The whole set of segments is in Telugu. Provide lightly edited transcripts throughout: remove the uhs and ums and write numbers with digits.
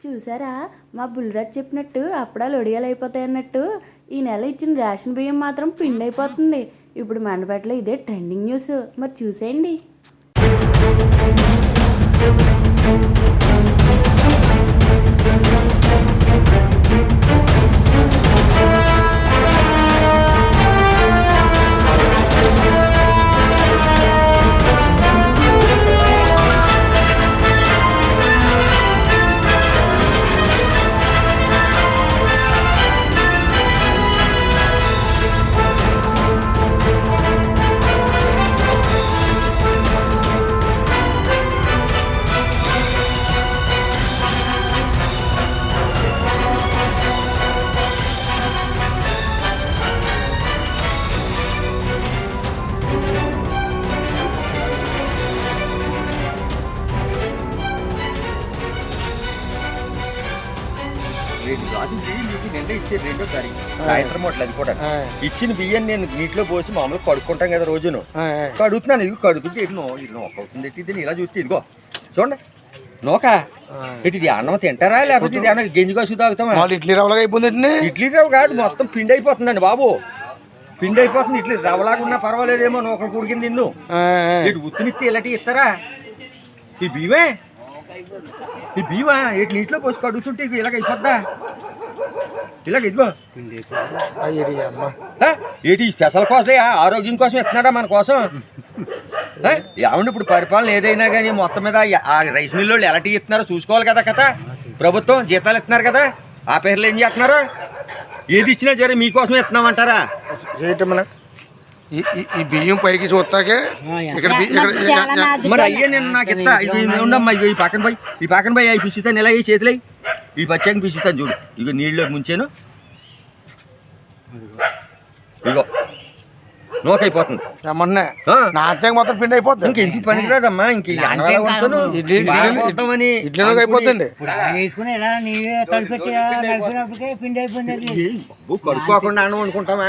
చూసారా మా బుల్లిరాజ్ చెప్పినట్టు అప్పుడాలు ఒడియాలు అయిపోతాయి అన్నట్టు ఈ నెల ఇచ్చిన రేషన్ బియ్యం మాత్రం పిండి అయిపోతుంది. ఇప్పుడు మండపేటలో ఇదే ట్రెండింగ్ న్యూస్. మరి చూసేయండి. రెండో తారీఖు సాయంత్రం మూటలు అది కూడా ఇచ్చిన బియ్యం నేను నీటిలో పోసి మామూలుగా కడుక్కుంటాం కదా రోజును కడుగుతున్నాను. ఇది కడుగుతుంటే ఇది నోక అవుతుంది. ఇది ఇలా చూస్తే ఇదిగో చూడండి నోక ఇది అన్నం తింటారా లేకపోతే ఇది ఏమన్నా గెంజి కాసు తాగుతామా? ఇడ్లీ రవ్వలాగా అయిపోతుంది. ఇడ్లీ రవ్వ కాదు, మొత్తం పిండి అయిపోతుందండి బాబు. పిండి అయిపోతుంది. ఇడ్లీ రవ్వలాగా ఉన్నా పర్వాలేదేమో. నోకలు కుడికింది నిన్ను ఇటు ఉత్తునిస్తే ఇలాంటి ఇస్తారా? ఈ బియ్యమే ఈ బియ్యమా ఇటు నీటిలో పోసి కడుగుతుంటే ఇది ఇలాగ అయిపోద్దా? ఇలాగ ఇదిగో ఏంటి స్పెషల్ కోసమే ఆరోగ్యం కోసం ఇస్తున్నాడా మన కోసం? ఏమండి ఇప్పుడు పరిపాలన ఏదైనా కానీ మొత్తం మీద ఆ రైస్ మిల్ వాళ్ళు ఎలాంటి ఇస్తున్నారో చూసుకోవాలి కదా. కదా ప్రభుత్వం జీతాలు ఇస్తున్నారు కదా, ఆ పేర్లు ఏం చేస్తున్నారు? ఏది ఇచ్చినా సరే మీకోసమే ఇస్తున్నామంటారా? ఈ బియ్యం పైకి చూస్తాకే మరి అయ్యే నేను నాకు ఇస్తా. ఇది ఉండమ్మా, ఇగో ఈ పక్కన పోయి అవి పిసుతాను. ఇలా చేతులు ఈ పచ్చాక పిసుతాను చూడు. ఇగో నీళ్ళు ముంచాను, ఇగో నోకైపోతుంది. మొత్తం పిండి అయిపోతుంది. ఇంకెందుకు పనికిరాదమ్మా. ఇంక అయిపోతుంది. కడుక్కోకుండా అన్నం అనుకుంటామా?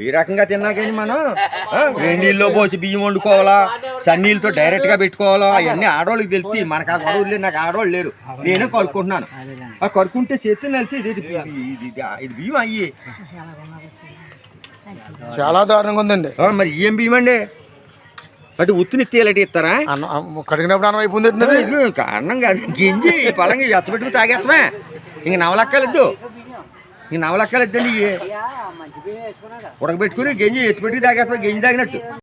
ఈ రకంగా తిన్నా కానీ మనం వేడినీళ్ళలో పోసి బియ్యం వండుకోవాలా, సన్నీళ్ళతో డైరెక్ట్గా పెట్టుకోవాలా, అవన్నీ ఆడవాళ్ళకి తెలుస్తాయి. మనకు ఆ గొడవలు లేరు, నాకు ఆడవాళ్ళు లేరు. నేనే కడుక్కుంటున్నాను. ఆ కడుక్కుంటే చేతులు వెళ్తే ఇది బియ్యం అయ్యి చాలా దారుణంగా ఉందండి. మరి ఏం బియ్యం అండి? అటు ఉత్తునిత్తే ఇలాంటి ఇస్తారా? కడిగినప్పుడు అన్నం అయిపోతుంది. అన్నం కాదు, గింజి పొలంగా ఎచ్చబెట్టుకు తాగేస్తామే. ఇంక నవలక్కలద్దు, ఇంక నవలక్కలద్దండి. ఉడకబెట్టుకుని గింజి ఎత్తిపెట్టుకు తాగేస్తాం. గింజి తాగినట్టు